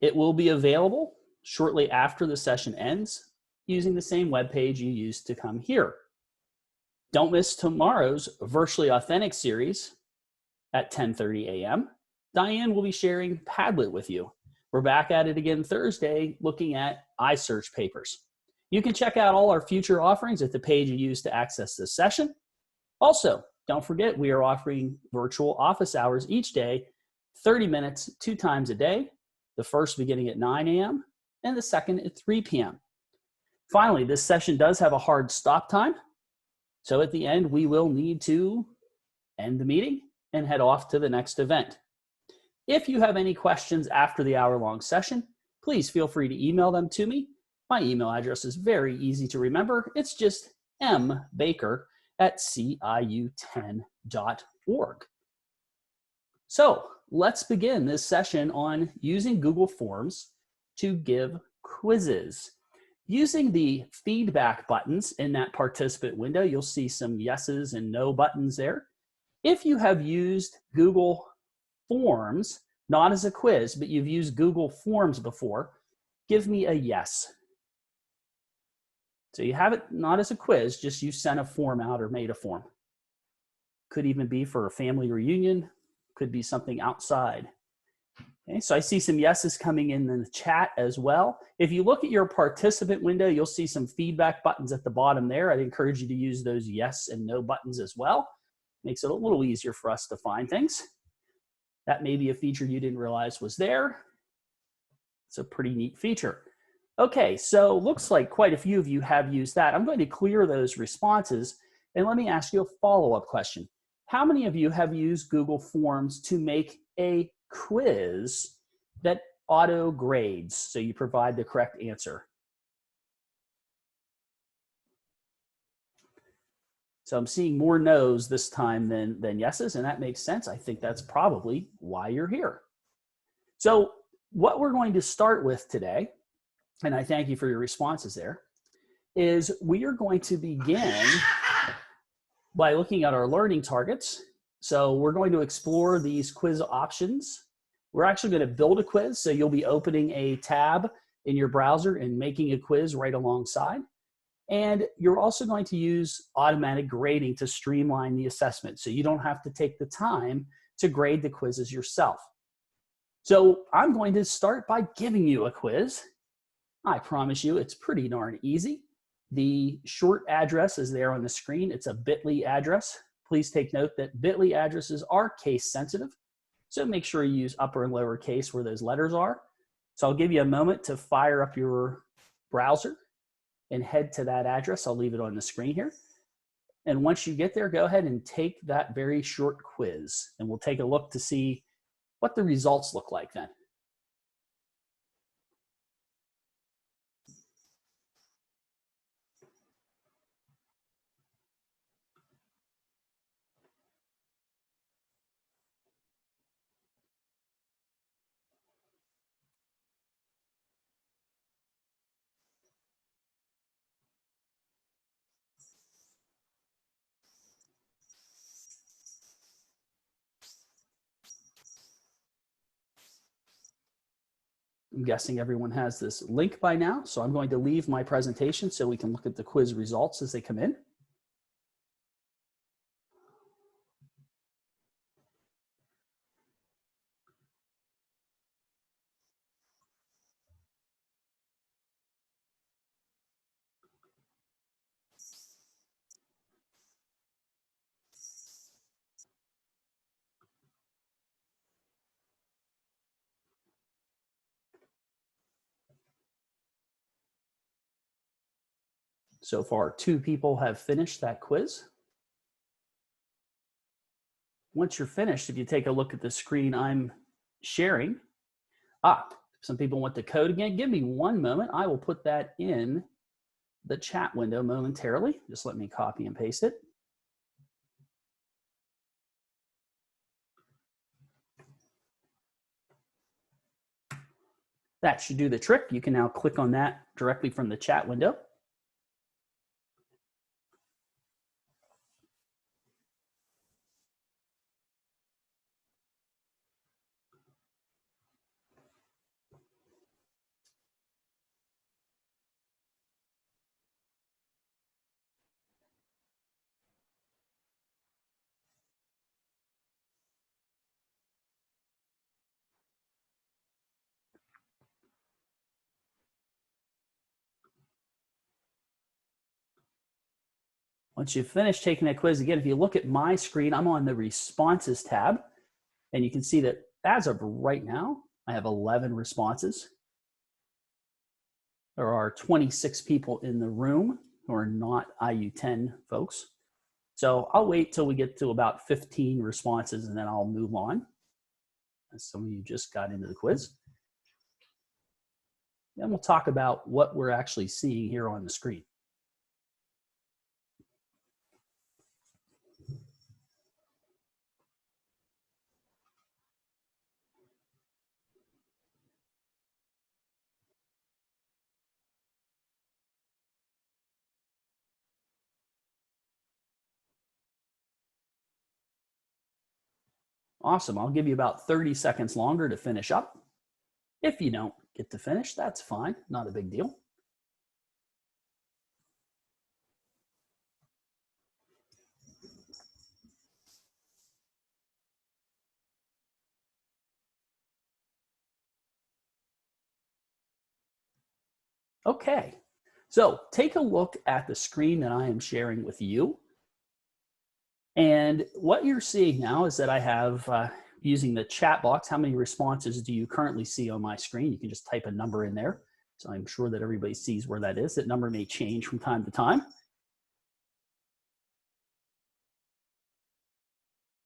It will be available shortly after the session ends using the same web page you used to come here. Don't miss tomorrow's Virtually Authentic series at 10:30 a.m. Diane will be sharing Padlet with you. We're back at it again Thursday looking at iSearch papers. You can check out all our future offerings at the page you used to access this session. Also, don't forget we are offering virtual office hours each day, 30 minutes, 2 times a day, the first beginning at 9 a.m. and the second at 3 p.m. Finally, this session does have a hard stop time. So at the end, we will need to end the meeting and head off to the next event. If you have any questions after the hour-long session, please feel free to email them to me. My email address is very easy to remember. It's just mbaker@ciu10.org. So let's begin this session on using Google Forms to give quizzes. Using the feedback buttons in that participant window, you'll see some yeses and no buttons there. If you have used Google Forms, not as a quiz, but you've used Google Forms before, give me a yes. So you have it not as a quiz, just you sent a form out or made a form. Could even be for a family reunion, could be something outside. Okay, so I see some yeses coming in the chat as well. If you look at your participant window, you'll see some feedback buttons at the bottom there. I'd encourage you to use those yes and no buttons as well. Makes it a little easier for us to find things. That may be a feature you didn't realize was there. It's a pretty neat feature. Okay, so looks like quite a few of you have used that. I'm going to clear those responses and let me ask you a follow-up question. How many of you have used Google Forms to make a quiz that auto grades, so you provide the correct answer? So I'm seeing more no's this time than yeses, and that makes sense. I think that's probably why you're here. So what we're going to start with today, and I thank you for your responses there, is we are going to begin by looking at our learning targets. So we're going to explore these quiz options. We're actually going to build a quiz, so you'll be opening a tab in your browser and making a quiz right alongside. And you're also going to use automatic grading to streamline the assessment, so you don't have to take the time to grade the quizzes yourself. So I'm going to start by giving you a quiz. I promise you it's pretty darn easy. The short address is there on the screen. It's a bit.ly address. Please take note that bit.ly addresses are case sensitive, so make sure you use upper and lower case where those letters are. So I'll give you a moment to fire up your browser and head to that address. I'll leave it on the screen here. And once you get there, go ahead and take that very short quiz, and we'll take a look to see what the results look like then. I'm guessing everyone has this link by now, so I'm going to leave my presentation so we can look at the quiz results as they come in. So far, 2 people have finished that quiz. Once you're finished, if you take a look at the screen I'm sharing, some people want the code again. Give me one moment. I will put that in the chat window momentarily. Just let me copy and paste it. That should do the trick. You can now click on that directly from the chat window. Once you've finished taking that quiz, again, if you look at my screen, I'm on the responses tab, and you can see that as of right now, I have 11 responses. There are 26 people in the room who are not IU10 folks. So I'll wait till we get to about 15 responses, and then I'll move on. As some of you just got into the quiz. Then we'll talk about what we're actually seeing here on the screen. Awesome. I'll give you about 30 seconds longer to finish up. If you don't get to finish, that's fine. Not a big deal. Okay. So take a look at the screen that I am sharing with you. And what you're seeing now is that I have, using the chat box, how many responses do you currently see on my screen? You can just type a number in there. So I'm sure that everybody sees where that is. That number may change from time to time.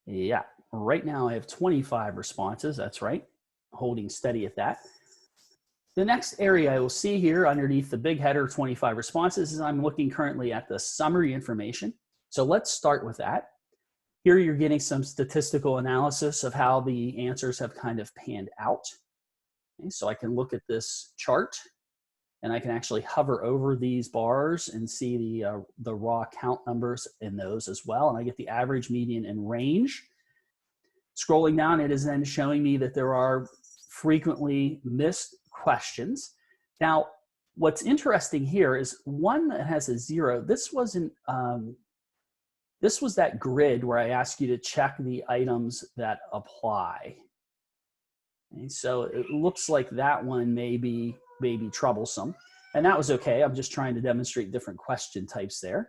Yeah, right now I have 25 responses. That's right, holding steady at that. The next area I will see here underneath the big header, 25 responses, is I'm looking currently at the summary information. So let's start with that. Here you're getting some statistical analysis of how the answers have kind of panned out. Okay, so I can look at this chart, and I can actually hover over these bars and see the raw count numbers in those as well. And I get the average, median, and range. Scrolling down, it is then showing me that there are frequently missed questions. Now, what's interesting here is one that has a 0. This wasn't. This was that grid where I asked you to check the items that apply. And so it looks like that one may be troublesome. And that was okay. I'm just trying to demonstrate different question types there.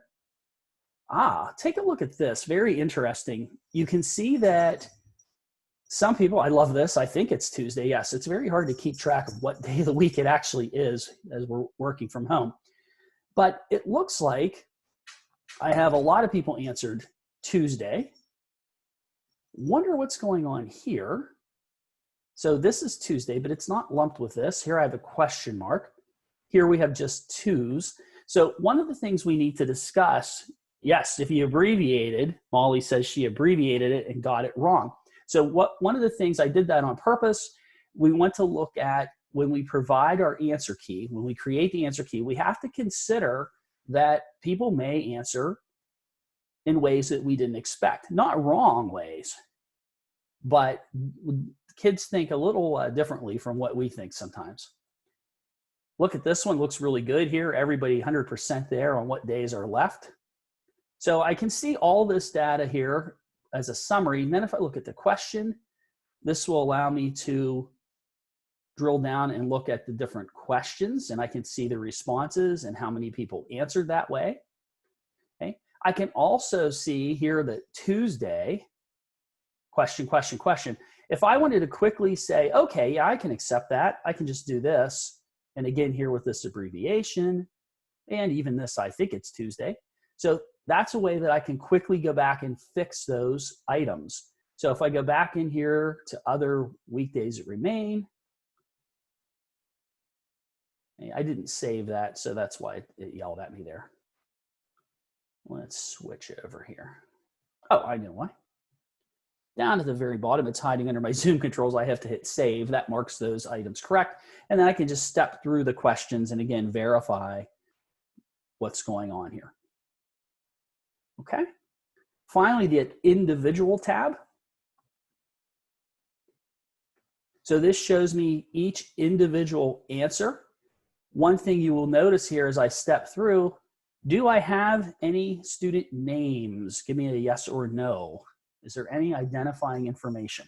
Take a look at this. Very interesting. You can see that some people, I love this. I think it's Tuesday. Yes, it's very hard to keep track of what day of the week it actually is as we're working from home. But it looks like I have a lot of people answered Tuesday. Wonder what's going on here. So this is Tuesday, but it's not lumped with this. Here I have a question mark. Here we have just twos. So one of the things we need to discuss, yes, if you abbreviated, Molly says she abbreviated it and got it wrong. So one of the things, I did that on purpose. We want to look at when we provide our answer key, when we create the answer key, we have to consider that people may answer in ways that we didn't expect. Not wrong ways, but kids think a little differently from what we think sometimes. Look at this one, looks really good here. Everybody 100% there on what days are left. So I can see all this data here as a summary. And then if I look at the question, this will allow me to drill down and look at the different questions, and I can see the responses and how many people answered that way. Okay. I can also see here that Tuesday, question, question, question. If I wanted to quickly say, okay, yeah, I can accept that. I can just do this. And again, here with this abbreviation, and even this, I think it's Tuesday. So that's a way that I can quickly go back and fix those items. So if I go back in here to other weekdays that remain, I didn't save that, so that's why it yelled at me there. Let's switch over here. Oh, I know why. Down at the very bottom, it's hiding under my Zoom controls. I have to hit save. That marks those items correct. And then I can just step through the questions and again, verify what's going on here. Okay. Finally, the individual tab. So this shows me each individual answer. One thing you will notice here as I step through, do I have any student names? Give me a yes or no. Is there any identifying information?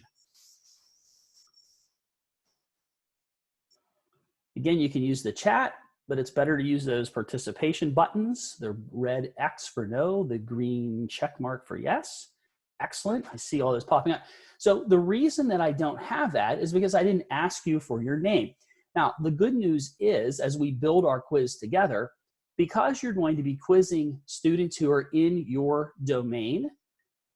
Again, you can use the chat, but it's better to use those participation buttons. The red X for no, the green check mark for yes. Excellent. I see all those popping up. So the reason that I don't have that is because I didn't ask you for your name. Now, the good news is, as we build our quiz together, because you're going to be quizzing students who are in your domain,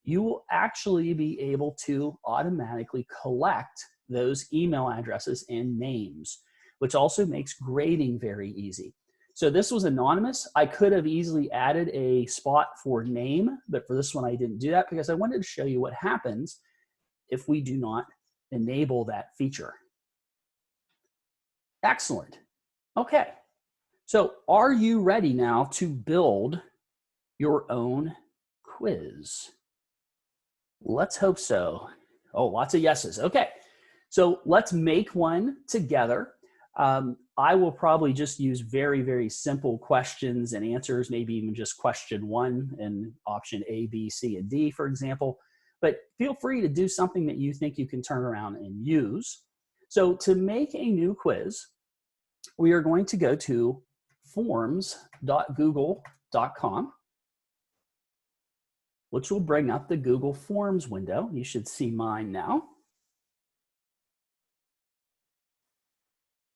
you will actually be able to automatically collect those email addresses and names, which also makes grading very easy. So this was anonymous. I could have easily added a spot for name, but for this one I didn't do that because I wanted to show you what happens if we do not enable that feature. Excellent. Okay. So are you ready now to build your own quiz? Let's hope so. Oh, lots of yeses. Okay. So let's make one together. I will probably just use very, very simple questions and answers, maybe even just question one and option A, B, C, and D, for example. But feel free to do something that you think you can turn around and use. So to make a new quiz, we are going to go to forms.google.com, which will bring up the Google Forms window. You should see mine now.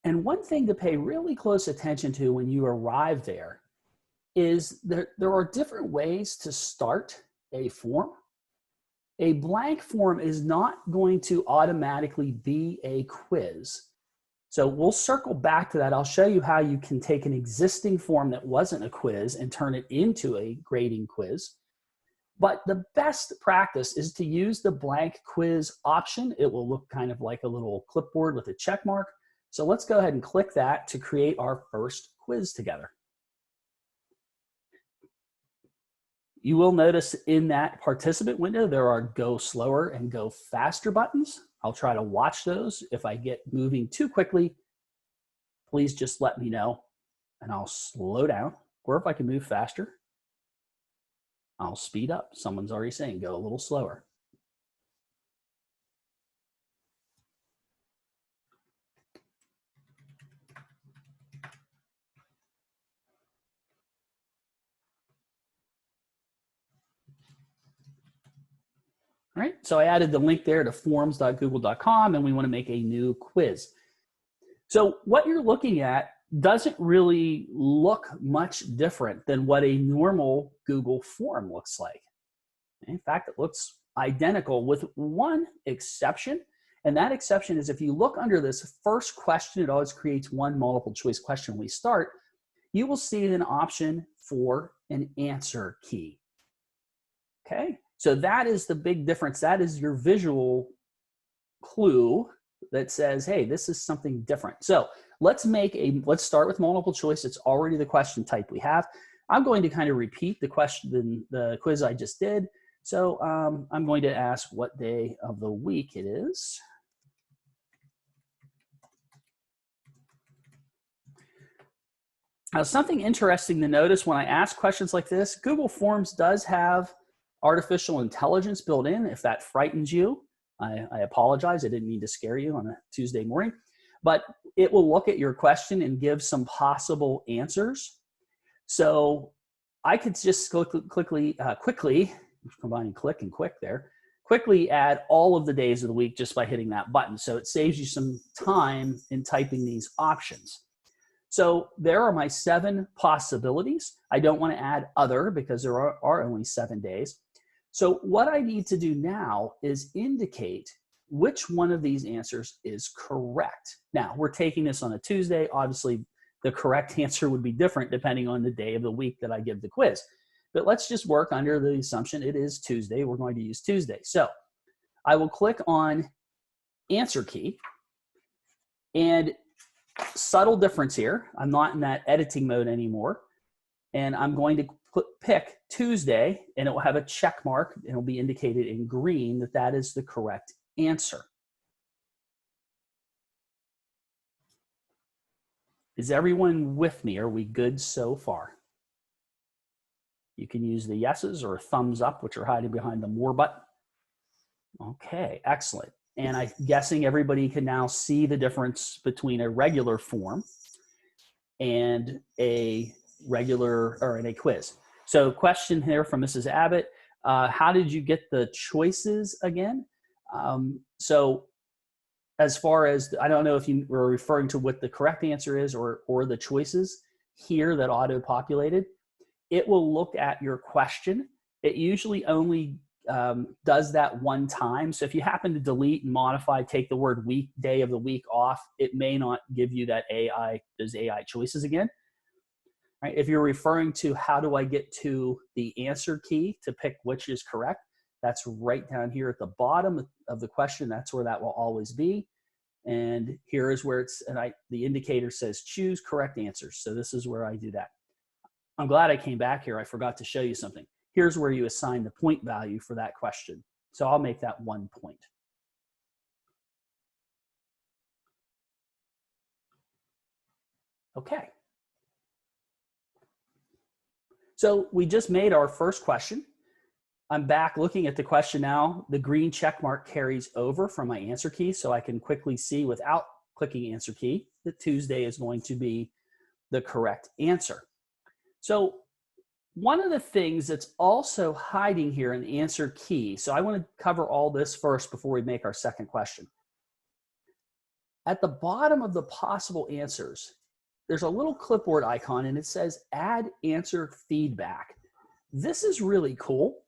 And one thing to pay really close attention to when you arrive there is that there are different ways to start a form. A blank form is not going to automatically be a quiz. So we'll circle back to that. I'll show you how you can take an existing form that wasn't a quiz and turn it into a grading quiz. But the best practice is to use the blank quiz option. It will look kind of like a little clipboard with a check mark. So let's go ahead and click that to create our first quiz together. You will notice in that participant window, there are go slower and go faster buttons. I'll try to watch those. If I get moving too quickly, please just let me know and I'll slow down. Or if I can move faster, I'll speed up. Someone's already saying go a little slower. All right, so I added the link there to forms.google.com and we want to make a new quiz. So what you're looking at doesn't really look much different than what a normal Google form looks like. In fact, it looks identical with one exception. And that exception is if you look under this first question, it always creates one multiple choice question when we start, you will see an option for an answer key. Okay, so that is the big difference. That is your visual clue that says, hey, this is something different. So let's start with multiple choice. It's already the question type we have. I'm going to kind of repeat the quiz I just did. So I'm going to ask what day of the week it is. Now, something interesting to notice when I ask questions like this, Google Forms does have artificial intelligence built in. If that frightens you, I apologize. I didn't mean to scare you on a Tuesday morning, but it will look at your question and give some possible answers. So I could just quickly, combining click and quick there, quickly add all of the days of the week just by hitting that button. So it saves you some time in typing these options. So there are my 7 possibilities. I don't want to add other because there are only 7 days. So what I need to do now is indicate which one of these answers is correct. Now, we're taking this on a Tuesday. Obviously, the correct answer would be different depending on the day of the week that I give the quiz. But let's just work under the assumption it is Tuesday. We're going to use Tuesday. So I will click on answer key. And subtle difference here. I'm not in that editing mode anymore. And I'm going to pick Tuesday, and it will have a check mark, and it'll be indicated in green that that is the correct answer. Is everyone with me? Are we good so far? You can use the yeses or thumbs up, which are hiding behind the more button. Okay, excellent. And I'm guessing everybody can now see the difference between a regular form and a regular, or in a quiz. So question here from Mrs. Abbott, how did you get the choices again? So as far as, I don't know if you were referring to what the correct answer is or the choices here that auto-populated. It will look at your question. It usually only does that one time. So if you happen to delete and modify, take the word week, day of the week off, it may not give you that those AI choices again. Right? If you're referring to how do I get to the answer key to pick which is correct, that's right down here at the bottom of the question. That's where that will always be. And here is where it's, and the indicator says choose correct answers. So this is where I do that. I'm glad I came back here. I forgot to show you something. Here's where you assign the point value for that question. So I'll make that 1 point. Okay. So we just made our first question. I'm back looking at the question now. The green check mark carries over from my answer key, so I can quickly see without clicking answer key that Tuesday is going to be the correct answer. So one of the things that's also hiding here in the answer key, so I want to cover all this first before we make our second question. At the bottom of the possible answers, there's a little clipboard icon and it says add answer feedback. This is really cool.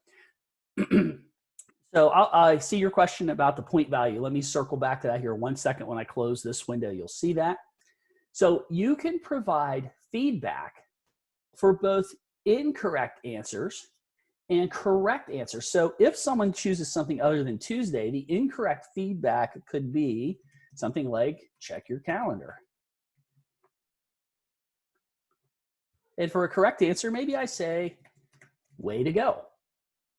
So I see your question about the point value. Let me circle back to that here 1 second. When I close this window, you'll see that. So you can provide feedback for both incorrect answers and correct answers. So if someone chooses something other than Tuesday, the incorrect feedback could be something like check your calendar. And for a correct answer, maybe I say, way to go.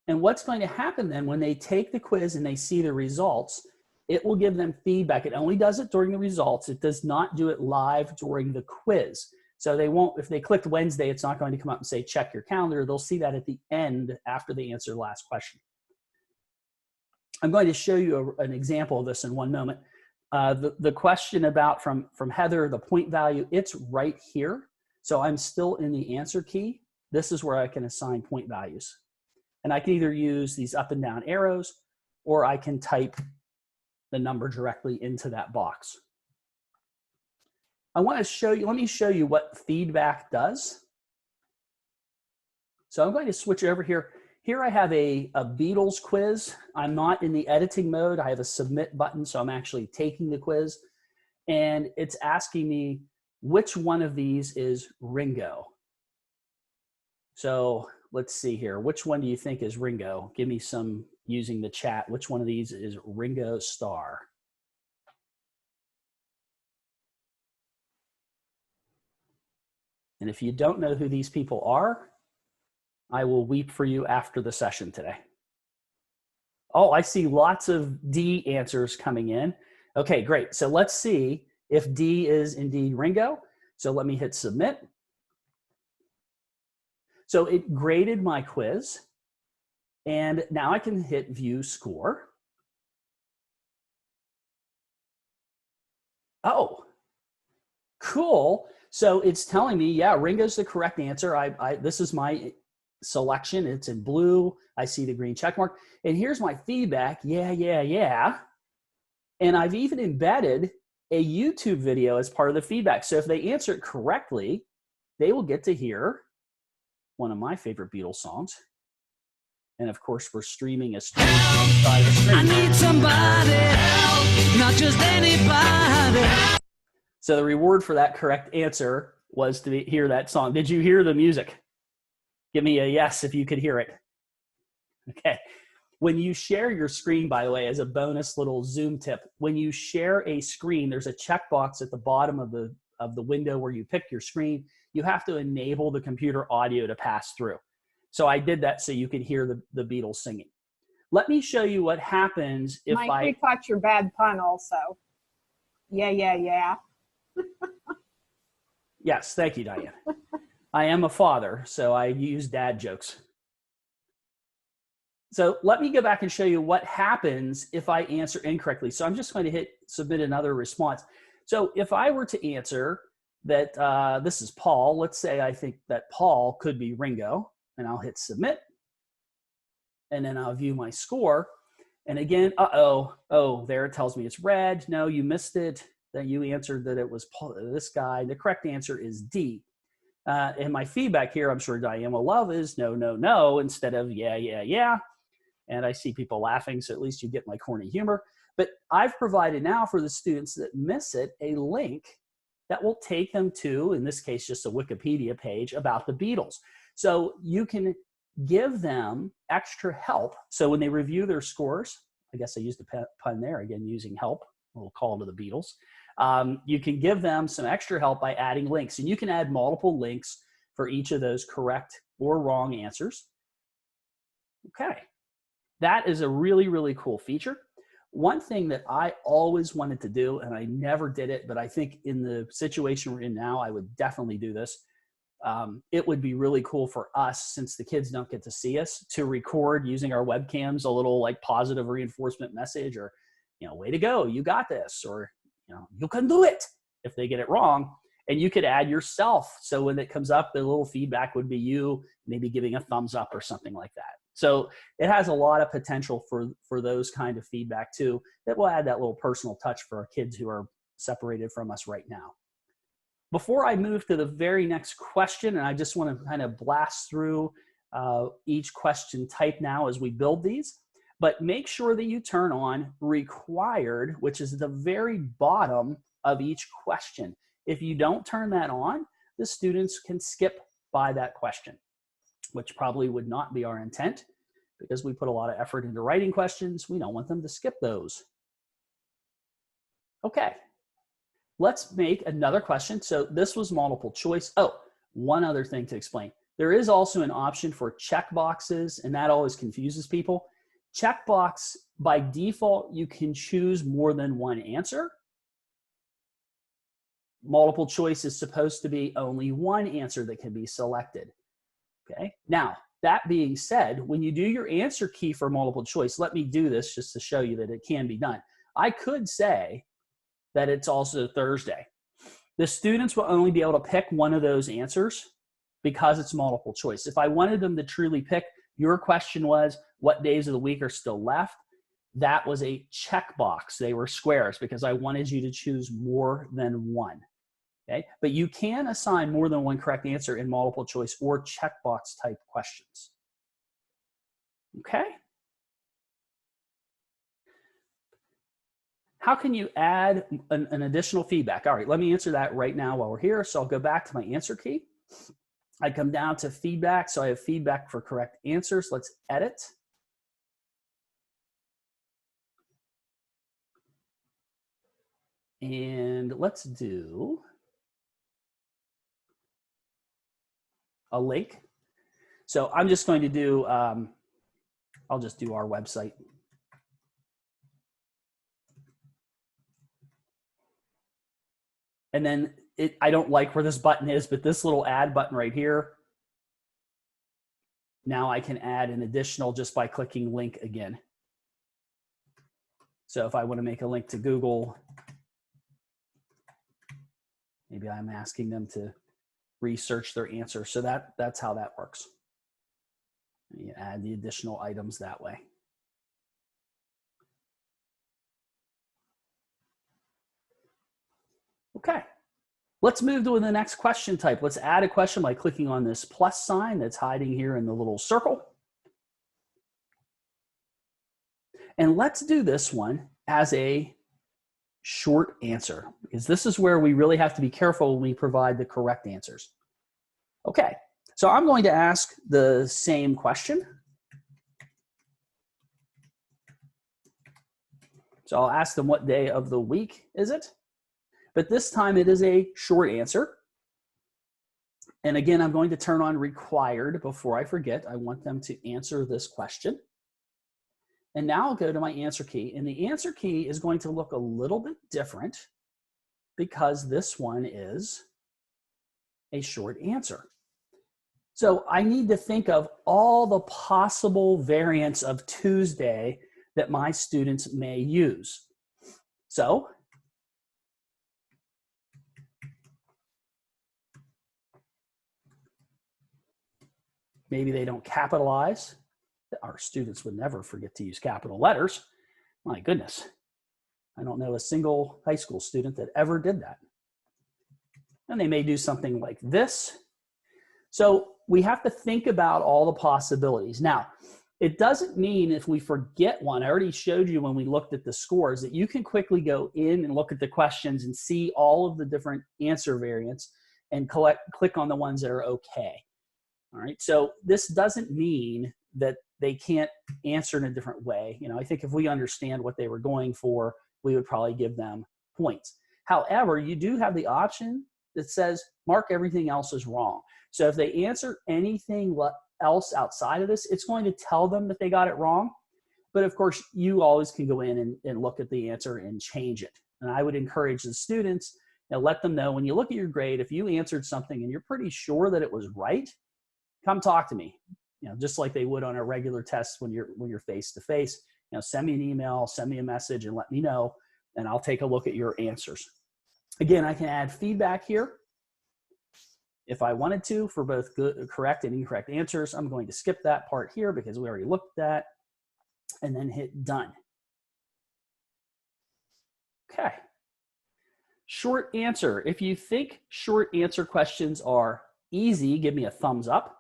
And what's going to happen then when they take the quiz and they see the results, it will give them feedback. It only does it during the results. It does not do it live during the quiz. So they won't, if they clicked Wednesday, it's not going to come up and say, check your calendar. They'll see that at the end after they answer the last question. I'm going to show you an example of this in one moment. The question about from Heather, the point value, it's right here. So I'm still in the answer key. This is where I can assign point values. And I can either use these up and down arrows, or I can type the number directly into that box. I want to show you, let me show you what feedback does. So I'm going to switch over here. Here I have a Beatles quiz. I'm not in the editing mode. I have a submit button, so I'm actually taking the quiz. And it's asking me which one of these is Ringo. So let's see here. Which one do you think is Ringo? Give me some using the chat. Which one of these is Ringo Starr? And if you don't know who these people are, I will weep for you after the session today. Oh, I see lots of D answers coming in. Okay, great. So let's see if D is indeed Ringo. So let me hit submit. So it graded my quiz, and now I can hit view score. Oh, cool. So it's telling me, yeah, Ringo's the correct answer. This is my selection. It's in blue. I see the green check mark. And here's my feedback. Yeah, yeah, yeah. And I've even embedded a YouTube video as part of the feedback. So if they answer it correctly, they will get to hear one of my favorite Beatles songs. And of course, we're streaming a stream. I need somebody help, not just anybody. So the reward for that correct answer was to hear that song. Did you hear the music? Give me a yes if you could hear it. Okay. When you share your screen, by the way, as a bonus little Zoom tip, when you share a screen, there's a checkbox at the bottom of the window where you pick your screen. You have to enable the computer audio to pass through. So I did that so you could hear the Beatles singing. Let me show you what happens if Mike, we caught your bad pun also. Yeah, yeah, yeah. Yes, thank you, Diane. I am a father, so I use dad jokes. So let me go back and show you what happens if I answer incorrectly. So I'm just going to hit submit another response. So if I were to answer that this is Paul. Let's say I think that Paul could be Ringo, and I'll hit submit. And then I'll view my score. And again, there it tells me it's red. No, you missed it. That you answered that it was Paul, this guy. The correct answer is D. And my feedback here, I'm sure Diane will love, is no, no, no, instead of yeah, yeah, yeah. And I see people laughing, so at least you get my corny humor. But I've provided now for the students that miss it a link that will take them to, in this case, just a Wikipedia page about the Beatles. So you can give them extra help. So when they review their scores, I guess I used a pun there again, using help, a little call to the Beatles. You can give them some extra help by adding links, and you can add multiple links for each of those correct or wrong answers. Okay, that is a really, really cool feature. One thing that I always wanted to do, and I never did it, but I think in the situation we're in now, I would definitely do this. It would be really cool for us, since the kids don't get to see us, to record using our webcams a little like positive reinforcement message, or, way to go, you got this, or, you can do it if they get it wrong. And you could add yourself. So when it comes up, the little feedback would be you maybe giving a thumbs up or something like that. So it has a lot of potential for those kind of feedback too, that will add that little personal touch for our kids who are separated from us right now. Before I move to the very next question, and I just want to kind of blast through each question type now as we build these, but make sure that you turn on required, which is the very bottom of each question. If you don't turn that on, the students can skip by that question, which probably would not be our intent, because we put a lot of effort into writing questions. We don't want them to skip those. Okay, let's make another question. So this was multiple choice. Oh, one other thing to explain. There is also an option for checkboxes, and that always confuses people. Checkbox, by default, you can choose more than one answer. Multiple choice is supposed to be only one answer that can be selected. Okay. Now, that being said, when you do your answer key for multiple choice, let me do this just to show you that it can be done. I could say that it's also Thursday. The students will only be able to pick one of those answers because it's multiple choice. If I wanted them to truly pick, your question was, what days of the week are still left? That was a checkbox. They were squares because I wanted you to choose more than one. Okay, but you can assign more than one correct answer in multiple choice or checkbox type questions. Okay. How can you add an additional feedback? All right, let me answer that right now while we're here. So I'll go back to my answer key. I come down to feedback. So I have feedback for correct answers. Let's edit. And let's do a link. So I'm just going to do, I'll just do our website. And then I don't like where this button is, but this little add button right here, now I can add an additional just by clicking link again. So if I want to make a link to Google, maybe I'm asking them to research their answer. So that's how that works. You add the additional items that way. Okay, let's move to the next question type. Let's add a question by clicking on this plus sign that's hiding here in the little circle. And let's do this one as a short answer, because this is where we really have to be careful when we provide the correct answers. Okay, so I'm going to ask the same question. So I'll ask them what day of the week is it? But this time it is a short answer. And again, I'm going to turn on required before I forget. I want them to answer this question. And now I'll go to my answer key. And the answer key is going to look a little bit different because this one is a short answer. So I need to think of all the possible variants of Tuesday that my students may use. So Maybe they don't capitalize. Our students would never forget to use capital letters. My goodness. I don't know a single high school student that ever did that. And they may do something like this. So we have to think about all the possibilities. Now, it doesn't mean if we forget one, I already showed you when we looked at the scores, that you can quickly go in and look at the questions and see all of the different answer variants and click on the ones that are okay. All right, so this doesn't mean that they can't answer in a different way. You know, I think if we understand what they were going for, we would probably give them points. However, you do have the option that says mark everything else as wrong. So if they answer anything else outside of this, it's going to tell them that they got it wrong. But of course, you always can go in and look at the answer and change it. And I would encourage the students, you know, let them know when you look at your grade, if you answered something and you're pretty sure that it was right, come talk to me. You know, just like they would on a regular test when you're face to face. You know, send me an email, send me a message, and let me know, and I'll take a look at your answers. Again, I can add feedback here if I wanted to for both good, correct and incorrect answers. I'm going to skip that part here because we already looked at that, and then hit done. Okay. Short answer. If you think short answer questions are easy, give me a thumbs up.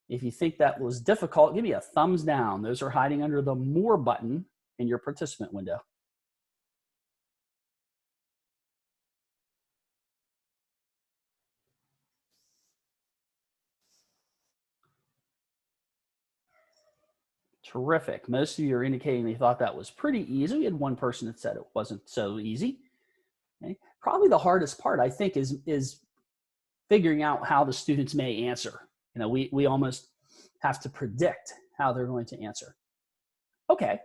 If you think that was difficult, give me a thumbs down. Those are hiding under the More button in your participant window. Terrific. Most of you are indicating they thought that was pretty easy. We had one person that said it wasn't so easy. Okay. Probably the hardest part, I think, is figuring out how the students may answer. You know, we almost have to predict how they're going to answer. Okay,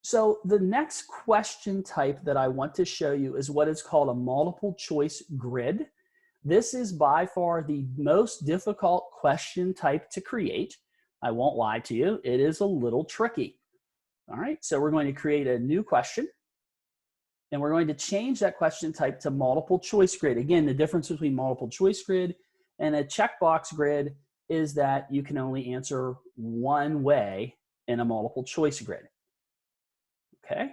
so the next question type that I want to show you is what is called a multiple choice grid. This is by far the most difficult question type to create. I won't lie to you, it is a little tricky. All right, so we're going to create a new question, and we're going to change that question type to multiple choice grid. Again, the difference between multiple choice grid and a checkbox grid is that you can only answer one way in a multiple choice grid. Okay.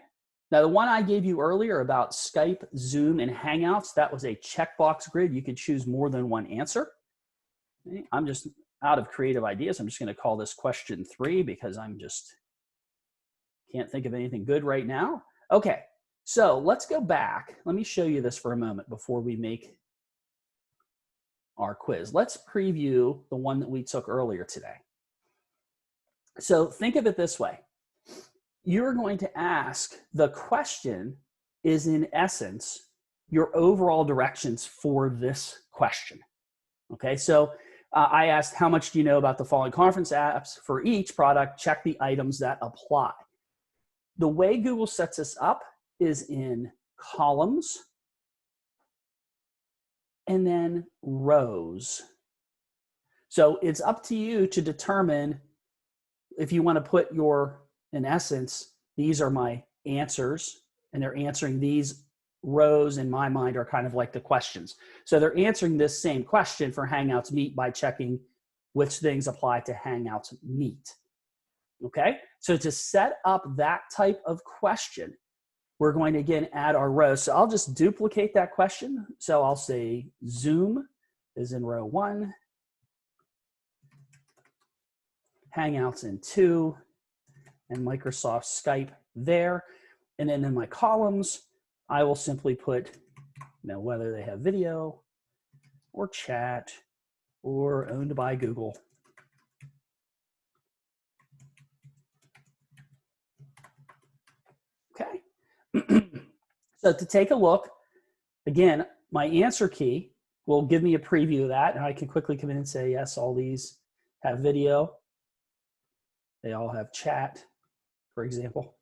Now, the one I gave you earlier about Skype, Zoom, and Hangouts, that was a checkbox grid. You could choose more than one answer. Okay. I'm just out of creative ideas. I'm just going to call this question 3 because I'm just can't think of anything good right now. Okay. So let's go back. Let me show you this for a moment before we make our quiz. Let's preview the one that we took earlier today. So think of it this way. You're going to ask, the question is in essence your overall directions for this question. Okay, so I asked, how much do you know about the following conference apps? For each product, check the items that apply. The way Google sets this up is in columns and then rows. So it's up to you to determine if you want to put your, in essence, these are my answers, and they're answering these rows in my mind are kind of like the questions. So they're answering this same question for Hangouts Meet by checking which things apply to Hangouts Meet. Okay, so to set up that type of question, we're going to again add our rows. So I'll just duplicate that question. So I'll say Zoom is in row 1, Hangouts in 2, and Microsoft Skype there. And then in my columns, I will simply put, whether they have video or chat or owned by Google. Okay. So to take a look, again, my answer key will give me a preview of that, and I can quickly come in and say, yes, all these have video. They all have chat, for example.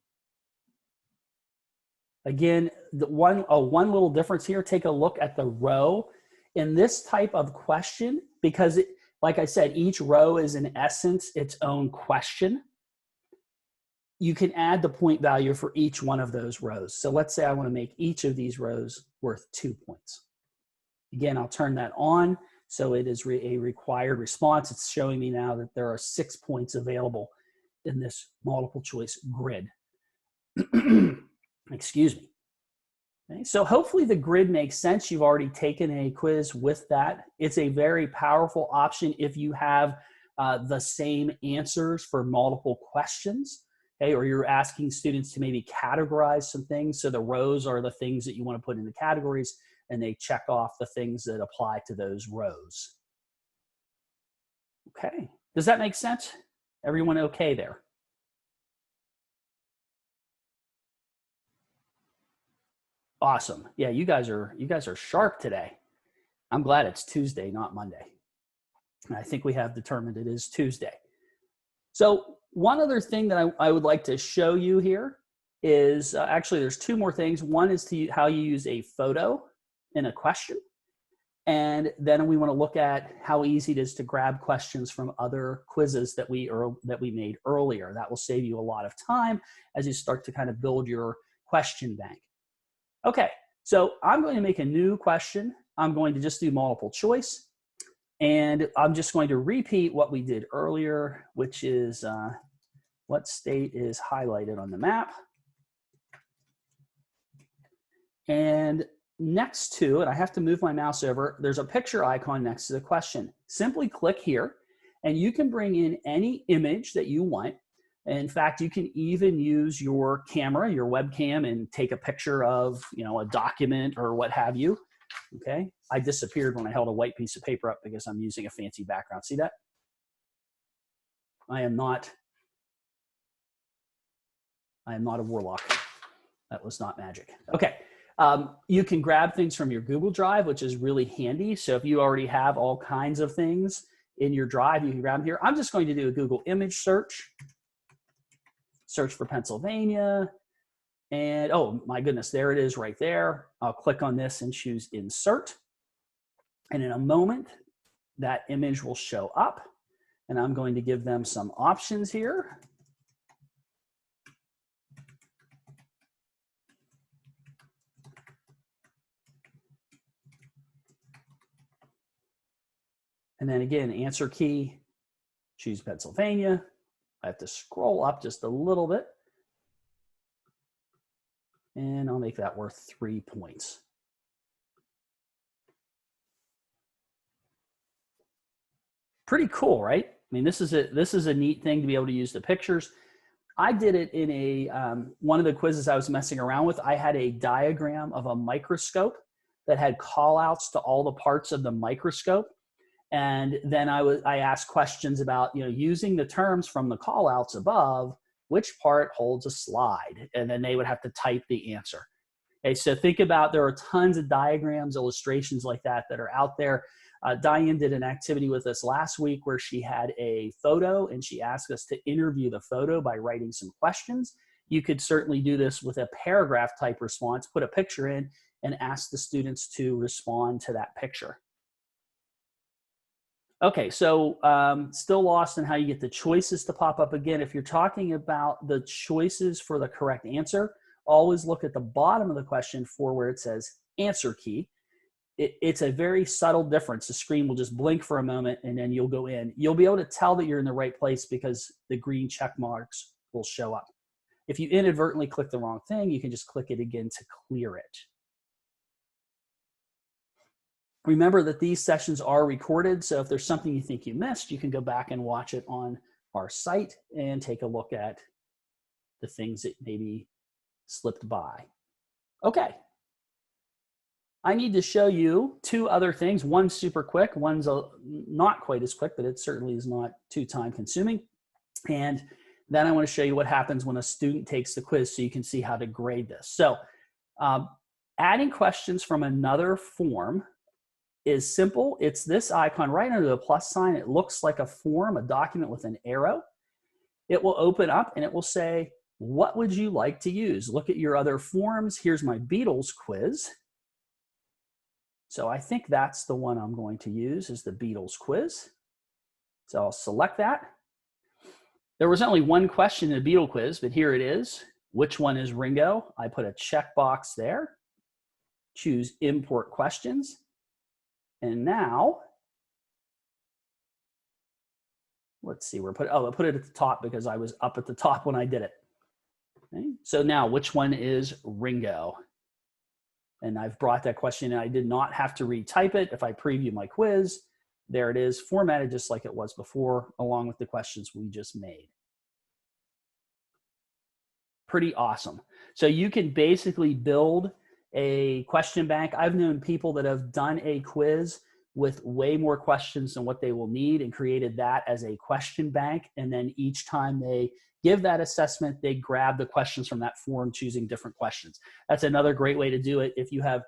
Again, one little difference here, take a look at the row. In this type of question, because like I said, each row is in essence its own question, you can add the point value for each one of those rows. So let's say I want to make each of these rows worth 2 points. Again, I'll turn that on. So it is a required response. It's showing me now that there are 6 points available in this multiple choice grid. Excuse me. Okay, so hopefully the grid makes sense. You've already taken a quiz with that. It's a very powerful option if you have the same answers for multiple questions, okay, or you're asking students to maybe categorize some things. So the rows are the things that you want to put in the categories, and they check off the things that apply to those rows. Okay, does that make sense? Everyone okay there? Awesome. Yeah, you guys are sharp today. I'm glad it's Tuesday, not Monday. And I think we have determined it is Tuesday. So one other thing that I would like to show you here is actually there's 2 more things. One is how you use a photo in a question. And then we want to look at how easy it is to grab questions from other quizzes that we made earlier. That will save you a lot of time as you start to kind of build your question bank. Okay, so I'm going to make a new question. I'm going to just do multiple choice. And I'm just going to repeat what we did earlier, which is what state is highlighted on the map. And next to it, I have to move my mouse over, there's a picture icon next to the question. Simply click here, and you can bring in any image that you want. In fact, you can even use your camera, your webcam, and take a picture of, a document or what have you. Okay, I disappeared when I held a white piece of paper up because I'm using a fancy background. See that? I am not a warlock. That was not magic. Okay, you can grab things from your Google Drive, which is really handy. So if you already have all kinds of things in your drive, you can grab them here. I'm just going to do a Google image search for Pennsylvania. And oh my goodness, there it is right there. I'll click on this and choose insert. And in a moment, that image will show up. And I'm going to give them some options here. And then again, answer key, choose Pennsylvania. I have to scroll up just a little bit. And I'll make that worth 3 points. Pretty cool, right? I mean, this is a neat thing to be able to use the pictures. I did it in a one of the quizzes I was messing around with. I had a diagram of a microscope that had call outs to all the parts of the microscope. And then I asked questions about, using the terms from the call outs above, which part holds a slide? And then they would have to type the answer. Okay, so think about, there are tons of diagrams, illustrations like that are out there. Diane did an activity with us last week where she had a photo and she asked us to interview the photo by writing some questions. You could certainly do this with a paragraph type response, put a picture in and ask the students to respond to that picture. Okay, so still lost in how you get the choices to pop up again. If you're talking about the choices for the correct answer, always look at the bottom of the question for where it says answer key. It's a very subtle difference. The screen will just blink for a moment and then you'll go in. You'll be able to tell that you're in the right place because the green check marks will show up. If you inadvertently click the wrong thing, you can just click it again to clear it. Remember that these sessions are recorded, so if there's something you think you missed, you can go back and watch it on our site and take a look at the things that maybe slipped by. Okay. I need to show you 2 other things. One's super quick, one's not quite as quick, but it certainly is not too time consuming. And then I want to show you what happens when a student takes the quiz so you can see how to grade this. So adding questions from another form is simple. It's this icon right under the plus sign. It looks like a form, a document with an arrow. It will open up and it will say, what would you like to use? Look at your other forms. Here's my Beatles quiz. So I think that's the one I'm going to use, is the Beatles quiz. So I'll select that. There was only one question in the Beatle quiz, but here it is. Which one is Ringo? I put a checkbox there. Choose import questions. And now let's see, I put it at the top because I was up at the top when I did it. Okay. So now, which one is Ringo? And I've brought that question in. I did not have to retype it. If I preview my quiz, there it is, formatted just like it was before, along with the questions we just made. Pretty awesome. So you can basically build a question bank. I've known people that have done a quiz with way more questions than what they will need and created that as a question bank. And then each time they give that assessment, they grab the questions from that form, choosing different questions. That's another great way to do it. If you have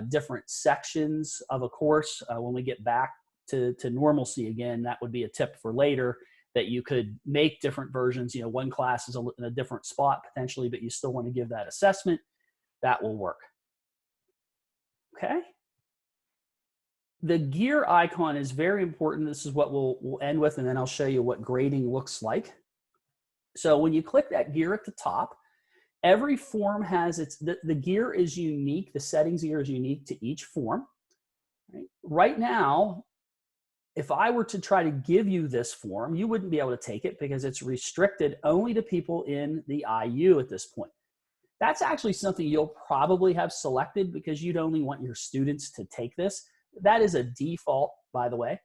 different sections of a course, when we get back to normalcy again, that would be a tip for later, that you could make different versions. You know, one class is in a different spot potentially, but you still want to give that assessment. That will work. Okay. The gear icon is very important. This is what we'll end with, and then I'll show you what grading looks like. So when you click that gear at the top, every form has the gear is unique. The settings gear is unique to each form. Right now, if I were to try to give you this form, you wouldn't be able to take it because it's restricted only to people in the IU at this point. That's actually something you'll probably have selected because you'd only want your students to take this. That is a default, by the way.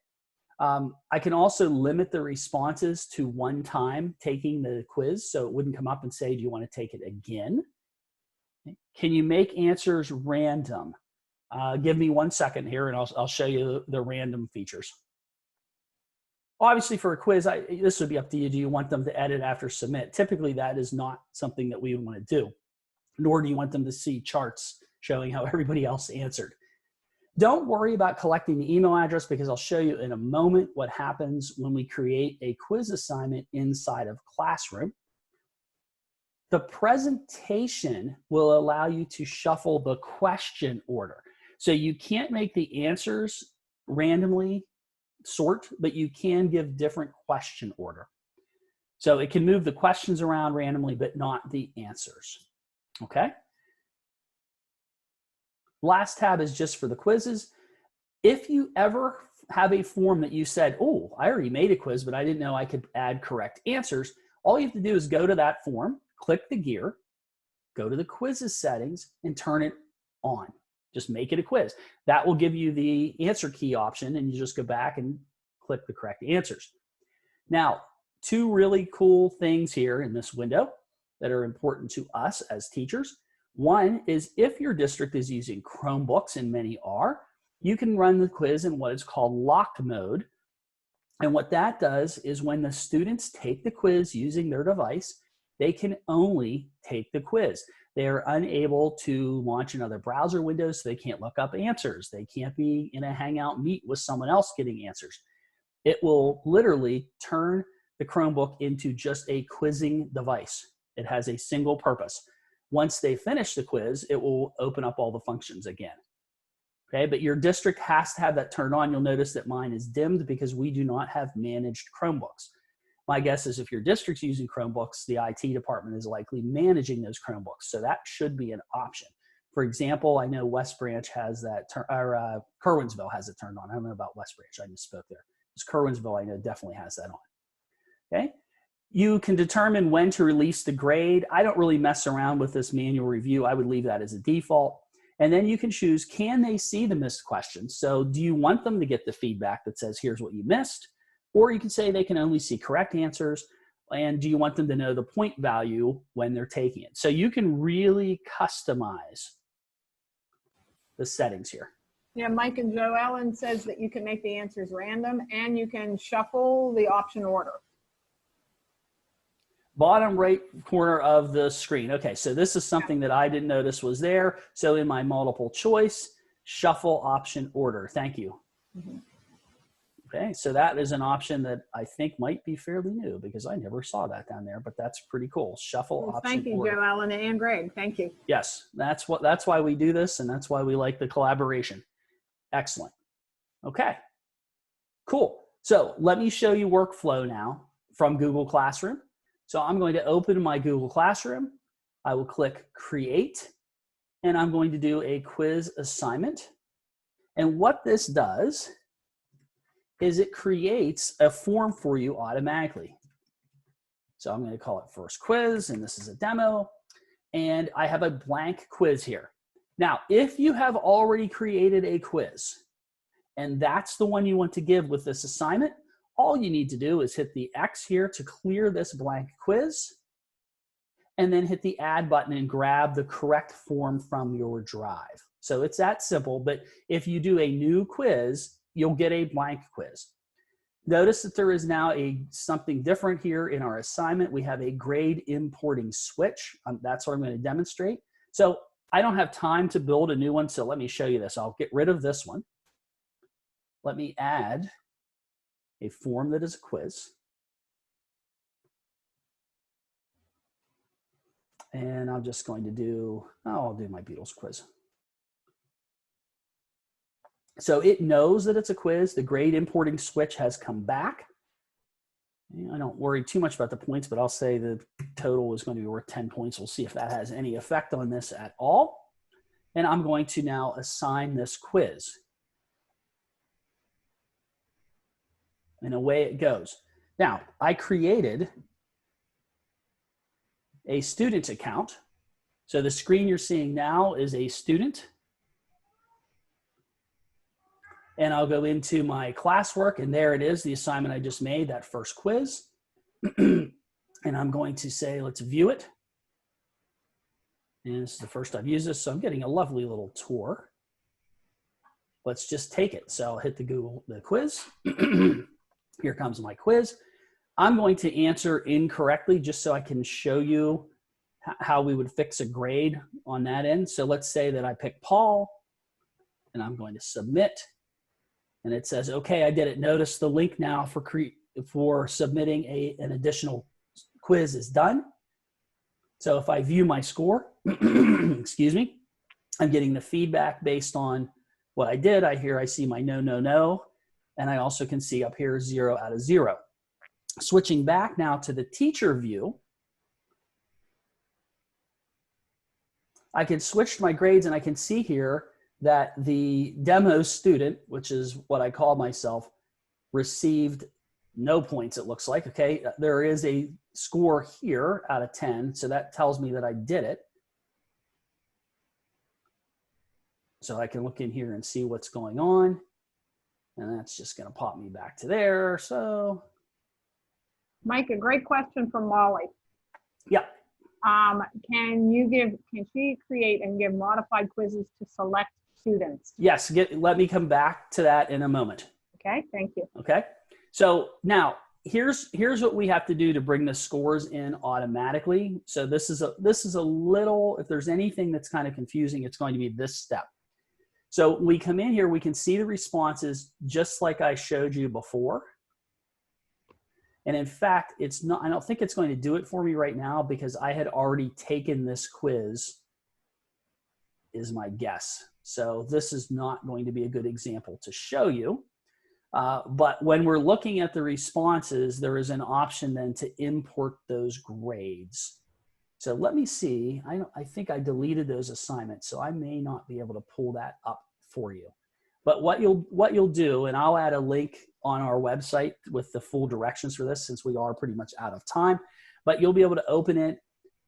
I can also limit the responses to one time taking the quiz, so it wouldn't come up and say, do you want to take it again? Can you make answers random? Give me 1 second here and I'll show you the random features. Obviously for a quiz, this would be up to you. Do you want them to edit after submit? Typically that is not something that we would want to do, nor do you want them to see charts showing how everybody else answered. Don't worry about collecting the email address because I'll show you in a moment what happens when we create a quiz assignment inside of Classroom. The presentation will allow you to shuffle the question order. So you can't make the answers randomly sort, but you can give different question order. So it can move the questions around randomly, but not the answers. Okay? Last tab is just for the quizzes. If you ever have a form that you said, oh, I already made a quiz, but I didn't know I could add correct answers, all you have to do is go to that form, click the gear, go to the quizzes settings, and turn it on. Just make it a quiz. That will give you the answer key option, and you just go back and click the correct answers. Now, two really cool things here in this window that are important to us as teachers. One is if your district is using Chromebooks, and many are, you can run the quiz in what is called lock mode. And what that does is when the students take the quiz using their device, they can only take the quiz. They are unable to launch another browser window, so they can't look up answers. They can't be in a Hangout meet with someone else getting answers. It will literally turn the Chromebook into just a quizzing device. It has a single purpose. Once they finish the quiz, it will open up all the functions again. Okay, but your district has to have that turned on. You'll notice that mine is dimmed because we do not have managed Chromebooks. My guess is if your district's using Chromebooks, the IT department is likely managing those Chromebooks. So that should be an option. For example, I know West Branch has that, Kerwinsville has it turned on. I don't know about West Branch. I misspoke there. Because Kerwinsville, I know, definitely has that on. Okay. You can determine when to release the grade. I don't really mess around with this manual review. I would leave that as a default. And then you can choose, can they see the missed questions? So do you want them to get the feedback that says, here's what you missed? Or you can say they can only see correct answers. And do you want them to know the point value when they're taking it? So you can really customize the settings here. Yeah, Mike and Joe Ellen says that you can make the answers random and you can shuffle the option order. Bottom right corner of the screen. Okay, so this is something that I didn't notice was there. So in my multiple choice, shuffle option order. Thank you. Mm-hmm. Okay, so that is an option that I think might be fairly new because I never saw that down there, but that's pretty cool. Shuffle option Thank you, order. Joe Ellen and Greg. Thank you. Yes, that's why we do this, and that's why we like the collaboration. Excellent. Okay, cool. So let me show you workflow now from Google Classroom. So I'm going to open my Google Classroom. I will click Create, and I'm going to do a quiz assignment. And what this does is it creates a form for you automatically. So I'm going to call it first quiz, and this is a demo, and I have a blank quiz here. Now, if you have already created a quiz, and that's the one you want to give with this assignment, all you need to do is hit the X here to clear this blank quiz, and then hit the add button and grab the correct form from your drive. So it's that simple, but if you do a new quiz, you'll get a blank quiz. Notice that there is now something different here in our assignment. We have a grade importing switch. That's what I'm going to demonstrate. So I don't have time to build a new one, so let me show you this. I'll get rid of this one. Let me add a form that is a quiz. And I'm just going to do, I'll do my Beatles quiz. So it knows that it's a quiz. The grade importing switch has come back. I don't worry too much about the points, but I'll say the total is going to be worth 10 points. We'll see if that has any effect on this at all. And I'm going to now assign this quiz. And away it goes. Now, I created a student account. So the screen you're seeing now is a student. And I'll go into my classwork, and there it is, the assignment I just made, that first quiz. And I'm going to say, let's view it. And this is the first I've used this, so I'm getting a lovely little tour. Let's just take it. So I'll hit the quiz. Here comes my quiz. I'm going to answer incorrectly just so I can show you how we would fix a grade on that end. So let's say that I pick Paul, and I'm going to submit. And it says, okay, I did it. Notice the link now for submitting an additional quiz is done. So if I view my score, excuse me, I'm getting the feedback based on what I did. I see my no, no, no. And I also can see up here 0 out of 0. Switching back now to the teacher view, I can switch to my grades, and I can see here that the demo student, which is what I call myself, received no points, it looks like. Okay, there is a score here out of 10, so that tells me that I did it. So I can look in here and see what's going on, and that's just going to pop me back to there. So Mike, a great question from Molly. Yeah. Can she create and give modified quizzes to select students? Yes, let me come back to that in a moment. Okay, thank you. Okay, so now here's what we have to do to bring the scores in automatically. So this is a little, if there's anything that's kind of confusing, it's going to be this step. So when we come in here, we can see the responses just like I showed you before. And in fact, I don't think it's going to do it for me right now because I had already taken this quiz, is my guess. So this is not going to be a good example to show you. But when we're looking at the responses, there is an option then to import those grades. So let me see. I think I deleted those assignments, so I may not be able to pull that up for you. But what you'll do, and I'll add a link on our website with the full directions for this since we are pretty much out of time, but you'll be able to open it,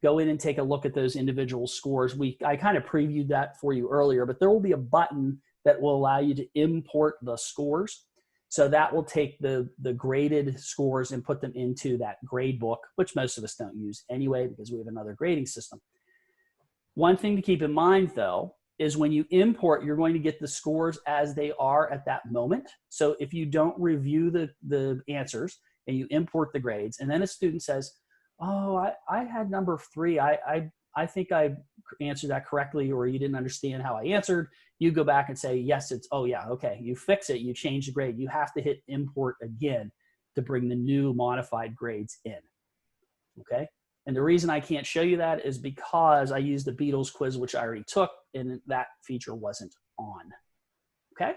go in and take a look at those individual scores. I kind of previewed that for you earlier, but there will be a button that will allow you to import the scores. So that will take the graded scores and put them into that grade book, which most of us don't use anyway because we have another grading system. One thing to keep in mind though, is when you import, you're going to get the scores as they are at that moment. So if you don't review the answers and you import the grades, and then a student says, oh, I had number 3. I think I answered that correctly, or you didn't understand how I answered. You go back and say, yes, oh yeah, okay. You fix it, you change the grade. You have to hit import again to bring the new modified grades in, okay? And the reason I can't show you that is because I used the Beatles quiz, which I already took, and that feature wasn't on, okay?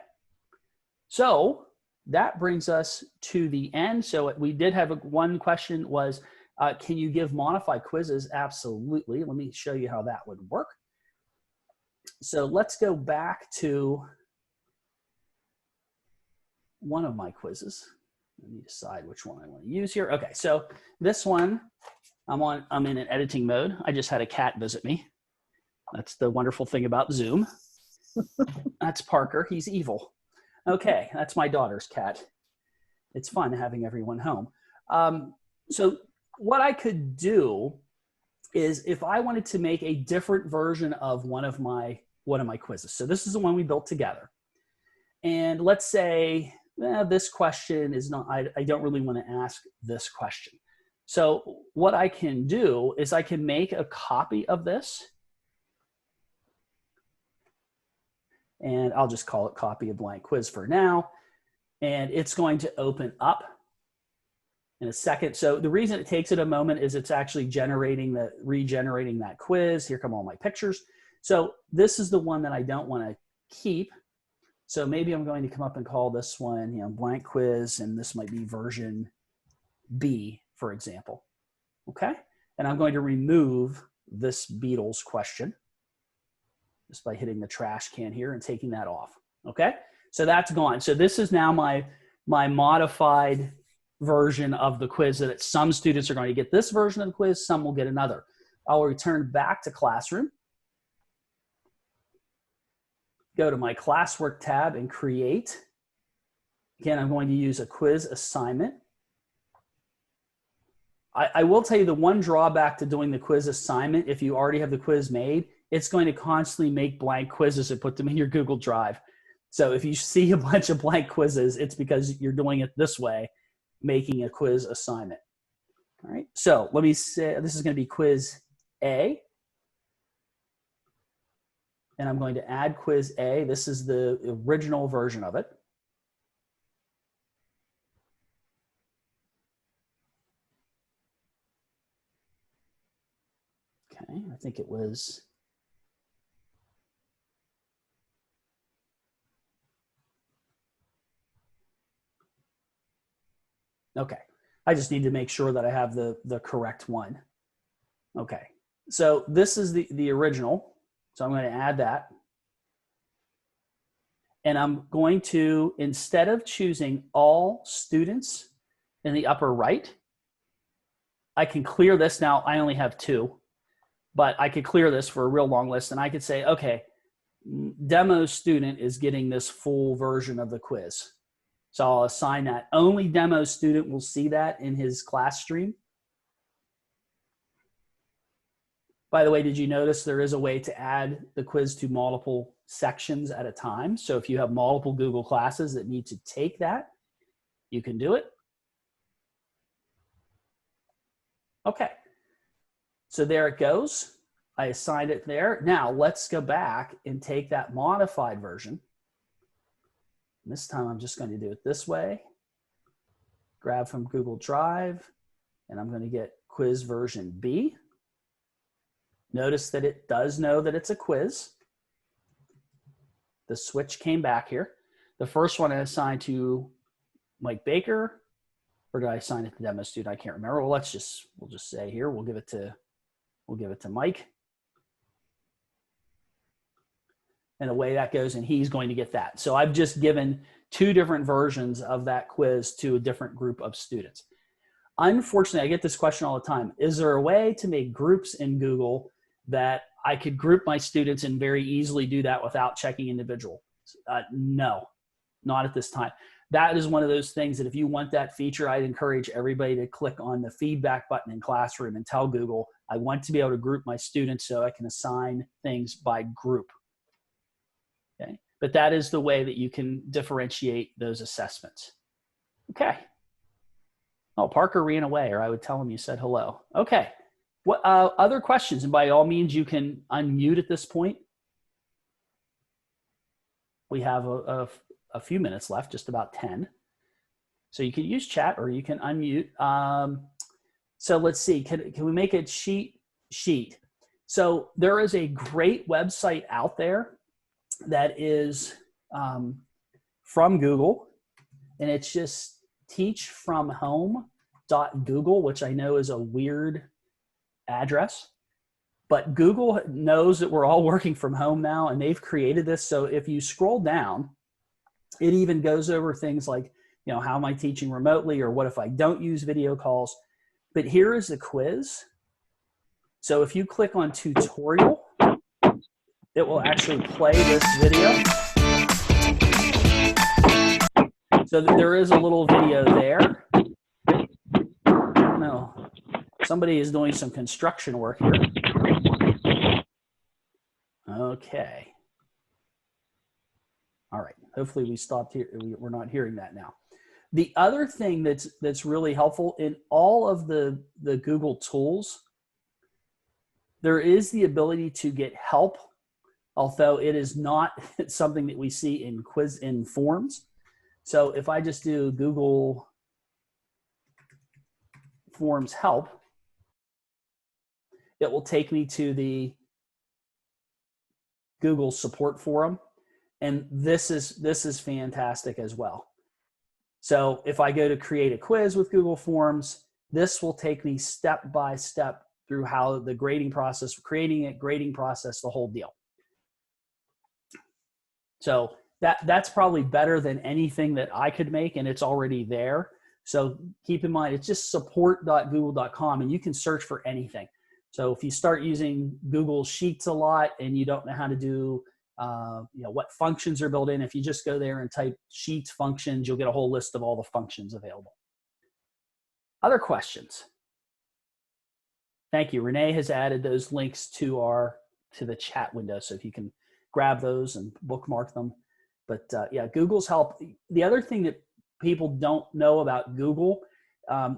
So that brings us to the end. So we did have one question was, can you give modified quizzes? Absolutely. Let me show you how that would work. So let's go back to one of my quizzes. Let me decide which one I want to use here. Okay, so this one, I'm in an editing mode. I just had a cat visit me. That's the wonderful thing about Zoom. That's Parker. He's evil. Okay, that's my daughter's cat. It's fun having everyone home. So what I could do is if I wanted to make a different version of one of my quizzes. So this is the one we built together. And let's say this question is not, I don't really want to ask this question. So what I can do is I can make a copy of this. And I'll just call it copy of blank quiz for now. And it's going to open up in a second. So the reason it takes it a moment is it's actually regenerating that quiz. Here come all my pictures. So this is the one that I don't want to keep. So maybe I'm going to come up and call this one, blank quiz, and this might be version B, for example. Okay. And I'm going to remove this Beatles question just by hitting the trash can here and taking that off. Okay. So that's gone. So this is now my modified version of the quiz that some students are going to get this version of the quiz, some will get another. I'll return back to Classroom. Go to my classwork tab and create. Again, I'm going to use a quiz assignment. I will tell you the one drawback to doing the quiz assignment, if you already have the quiz made, it's going to constantly make blank quizzes and put them in your Google Drive. So if you see a bunch of blank quizzes, it's because you're doing it this way, making a quiz assignment. All right, so let me say this is going to be quiz A. And I'm going to add quiz A. This is the original version of it. Okay, I think it was. Okay, I just need to make sure that I have the correct one. Okay, so this is the original. So I'm going to add that. And I'm going to, instead of choosing all students in the upper right, I can clear this now. I only have 2, but I could clear this for a real long list. And I could say, okay, demo student is getting this full version of the quiz. So I'll assign that. Only demo student will see that in his class stream. By the way, did you notice there is a way to add the quiz to multiple sections at a time? So if you have multiple Google classes that need to take that, you can do it. Okay, so there it goes. I assigned it there. Now let's go back and take that modified version. And this time I'm just going to do it this way. Grab from Google Drive, and I'm going to get quiz version B. Notice that it does know that it's a quiz. The switch came back here. The first one I assigned to Mike Baker, or did I assign it to demo student? I can't remember. Well, we'll just say here, we'll give it to Mike. And away that goes, and he's going to get that. So I've just given 2 different versions of that quiz to a different group of students. Unfortunately, I get this question all the time. Is there a way to make groups in Google that I could group my students and very easily do that without checking individual? No, not at this time. That is one of those things that if you want that feature, I'd encourage everybody to click on the feedback button in Classroom and tell Google, I want to be able to group my students so I can assign things by group. Okay, but that is the way that you can differentiate those assessments. Okay. Oh, Parker ran away, or I would tell him you said hello. Okay. What other questions? And by all means, you can unmute at this point. We have a few minutes left, just about 10. So you can use chat or you can unmute. So let's see, can we make it sheet? So there is a great website out there that is from Google, and it's just teachfromhome.google, which I know is a weird address, but Google knows that we're all working from home now, and they've created this. So if you scroll down It even goes over things like, how am I teaching remotely, or what if I don't use video calls? But here is the quiz. So if you click on tutorial, it will actually play this video. So there is a little video there. No, somebody is doing some construction work here. Okay. All right. Hopefully we stopped here. We're not hearing that now. The other thing that's really helpful in all of the Google tools, there is the ability to get help, although it is not something that we see in forms. So if I just do Google Forms help, it will take me to the Google support forum. And this is fantastic as well. So if I go to create a quiz with Google Forms, this will take me step by step through how the grading process, creating it, grading process, the whole deal. So that's probably better than anything that I could make, and it's already there. So keep in mind, it's just support.google.com, and you can search for anything. So if you start using Google Sheets a lot and you don't know how to do what functions are built in, if you just go there and type Sheets functions, you'll get a whole list of all the functions available. Other questions? Thank you. Renee has added those links to the chat window, so if you can grab those and bookmark them. But yeah, Google's help. The other thing that people don't know about Google,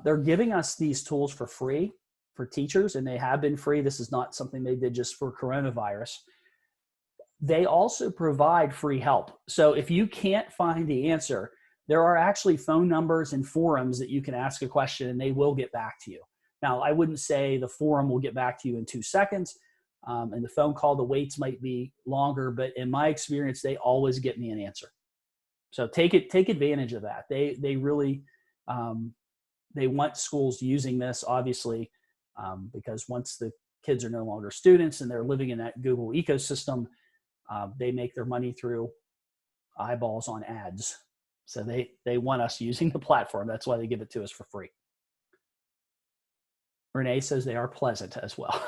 they're giving us these tools for free for teachers, and they have been free. This is not something they did just for coronavirus. They also provide free help. So if you can't find the answer, there are actually phone numbers and forums that you can ask a question and they will get back to you. Now, I wouldn't say the forum will get back to you in 2 seconds, and the phone call, the waits might be longer, but in my experience, they always get me an answer. So take advantage of that. They really, they want schools using this, obviously, because once the kids are no longer students and they're living in that Google ecosystem, they make their money through eyeballs on ads. So they want us using the platform. That's why they give it to us for free. Renee says they are pleasant as well.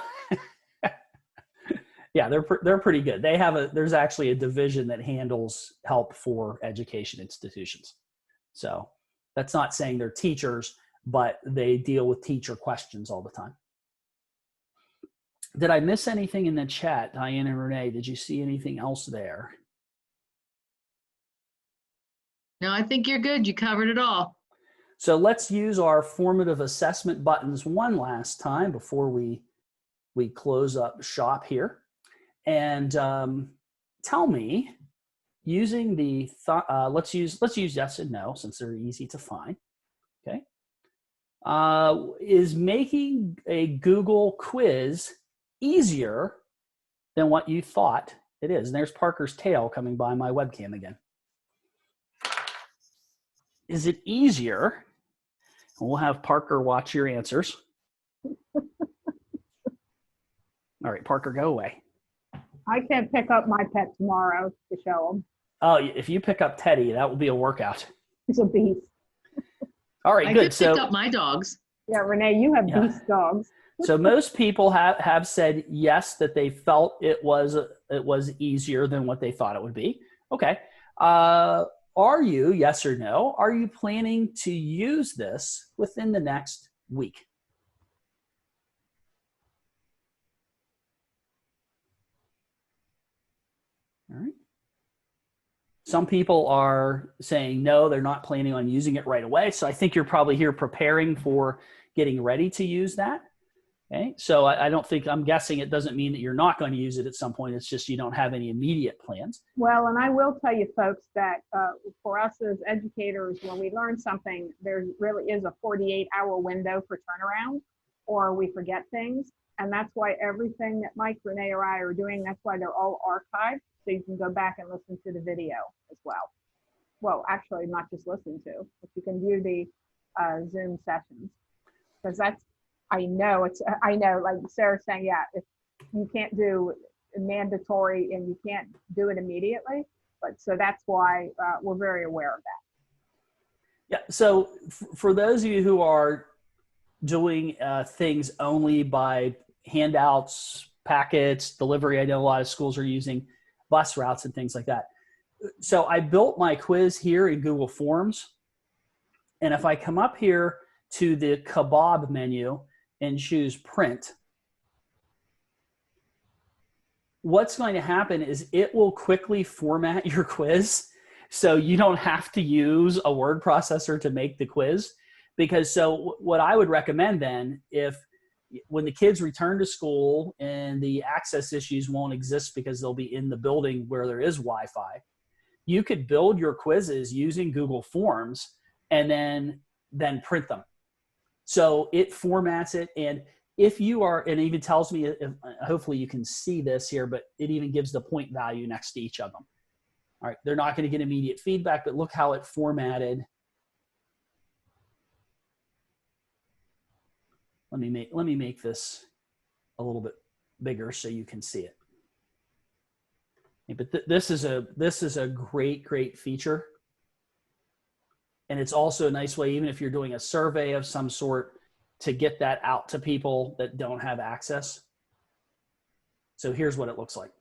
Yeah, they're pretty good. There's actually a division that handles help for education institutions. So that's not saying they're teachers, but they deal with teacher questions all the time. Did I miss anything in the chat, Diane and Renee? Did you see anything else there? No, I think you're good. You covered it all. So let's use our formative assessment buttons one last time before we close up shop here. And tell me, using the let's use yes and no, since they're easy to find. Okay, is making a Google quiz easier than what you thought it is? And there's Parker's tail coming by my webcam again. Is it easier? We'll have Parker watch your answers. All right, Parker, go away. I can't pick up my pet tomorrow to show him. Oh, if you pick up Teddy, that will be a workout. He's a beast. All right, I good. could pick up my dogs. Yeah, Renee, you have beast dogs. So most people have said yes, that they felt it was easier than what they thought it would be. Okay. Are you, yes or no, are you planning to use this within the next week? All right. Some people are saying no, they're not planning on using it right away. So I think you're probably here preparing for getting ready to use that. Okay. So I'm guessing it doesn't mean that you're not going to use it at some point. It's just you don't have any immediate plans. Well, and I will tell you folks that for us as educators, when we learn something, there really is a 48-hour window for turnaround, or we forget things. And that's why everything that Mike, Renee, or I are doing, that's why they're all archived. So you can go back and listen to the video as well. Well, actually, not just listen to, but you can view the Zoom sessions. Because I know, like Sarah's saying, yeah, if you can't do mandatory and you can't do it immediately, But so that's why we're very aware of that. Yeah. So for those of you who are doing things only by handouts, packets, delivery, I know a lot of schools are using bus routes and things like that. So I built my quiz here in Google Forms. And if I come up here to the kebab menu and choose print, what's going to happen is it will quickly format your quiz. So you don't have to use a word processor to make the quiz. Because so what I would recommend then, if when the kids return to school and the access issues won't exist because they'll be in the building where there is Wi-Fi, you could build your quizzes using Google Forms and then print them. So it formats it. And if you are, and it even tells me, hopefully you can see this here, but it even gives the point value next to each of them. All right, they're not going to get immediate feedback, but look how it formatted. Let me make this a little bit bigger so you can see it. But this is a great feature, and it's also a nice way, even if you're doing a survey of some sort, to get that out to people that don't have access. So here's what it looks like.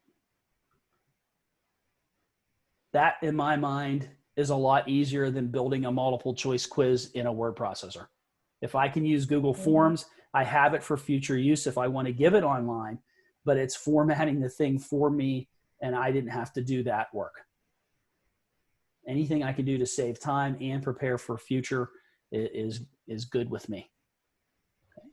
That, in my mind, is a lot easier than building a multiple choice quiz in a word processor. If I can use Google Forms, I have it for future use if I want to give it online, but it's formatting the thing for me, and I didn't have to do that work. Anything I can do to save time and prepare for future is good with me. Okay.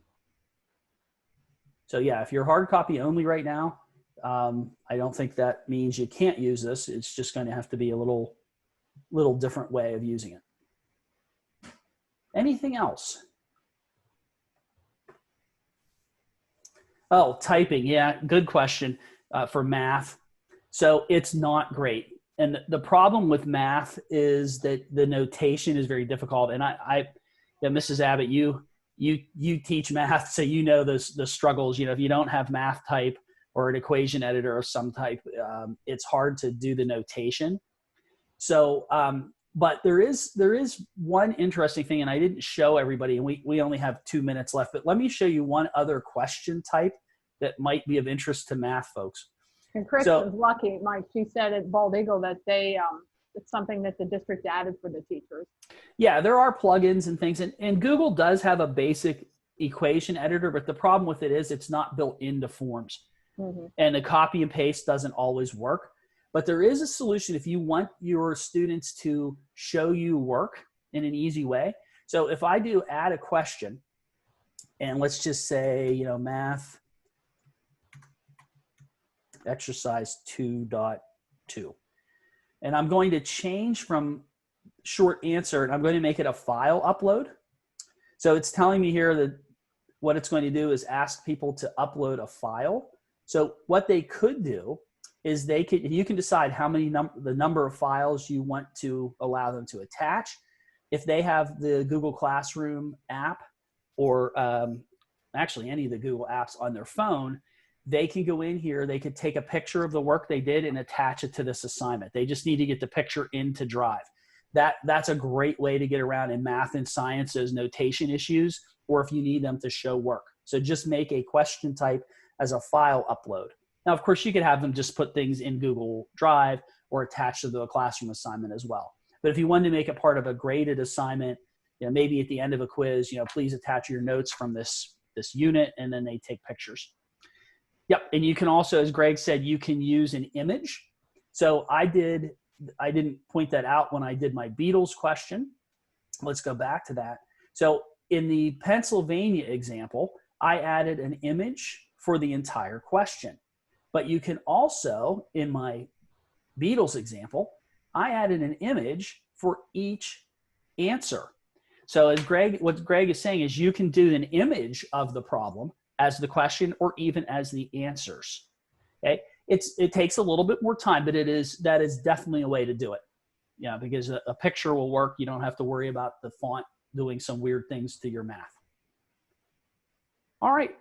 So yeah, if you're hard copy only right now, I don't think that means you can't use this. It's just going to have to be a little different way of using it. Anything else? Oh, typing. Yeah, good question for math. So it's not great. And the problem with math is that the notation is very difficult. And Mrs. Abbott, you teach math, so you know the struggles. You know, if you don't have math type or an equation editor of some type, it's hard to do the notation. So, but there is one interesting thing, and I didn't show everybody, and we only have 2 minutes left, but let me show you one other question type that might be of interest to math folks. And Chris is lucky, Mike. She said at Bald Eagle that they it's something that the district added for the teachers. Yeah, there are plugins and things, and Google does have a basic equation editor, but the problem with it is it's not built into Forms. Mm-hmm. And the copy and paste doesn't always work. But there is a solution if you want your students to show you work in an easy way. So if I do add a question, and let's just say, you know, math exercise 2.2. And I'm going to change from short answer, and I'm going to make it a file upload. So it's telling me here that what it's going to do is ask people to upload a file. So what they could do is you can decide how many the number of files you want to allow them to attach. If they have the Google Classroom app, or actually any of the Google apps on their phone, they can go in here, they could take a picture of the work they did and attach it to this assignment. They just need to get the picture into Drive. That's a great way to get around in math and science those notation issues, or if you need them to show work. So just make a question type as a file upload. Now, of course, you could have them just put things in Google Drive or attach to the classroom assignment as well. But if you wanted to make it part of a graded assignment, you know, maybe at the end of a quiz, you know, please attach your notes from this unit, and then they take pictures. Yep, and you can also, as Greg said, you can use an image. So I didn't point that out when I did my Beatles question. Let's go back to that. So in the Pennsylvania example, I added an image for the entire question. But you can also, in my Beatles example, I added an image for each answer. So what Greg is saying is you can do an image of the problem as the question or even as the answers. Okay, it takes a little bit more time, but that is definitely a way to do it. Yeah, because a picture will work. You don't have to worry about the font doing some weird things to your math. All right.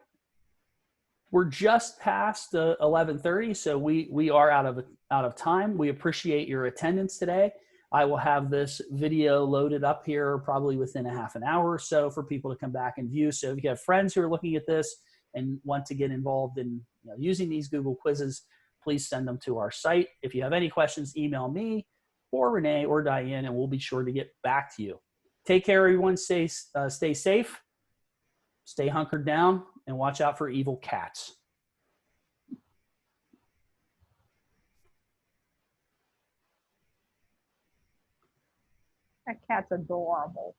We're just past 11:30, so we are out out of time. We appreciate your attendance today. I will have this video loaded up here probably within a half an hour or so for people to come back and view. So if you have friends who are looking at this and want to get involved in using these Google quizzes, please send them to our site. If you have any questions, email me or Renee or Diane, and we'll be sure to get back to you. Take care, everyone. Stay safe, stay hunkered down, and watch out for evil cats. That cat's adorable.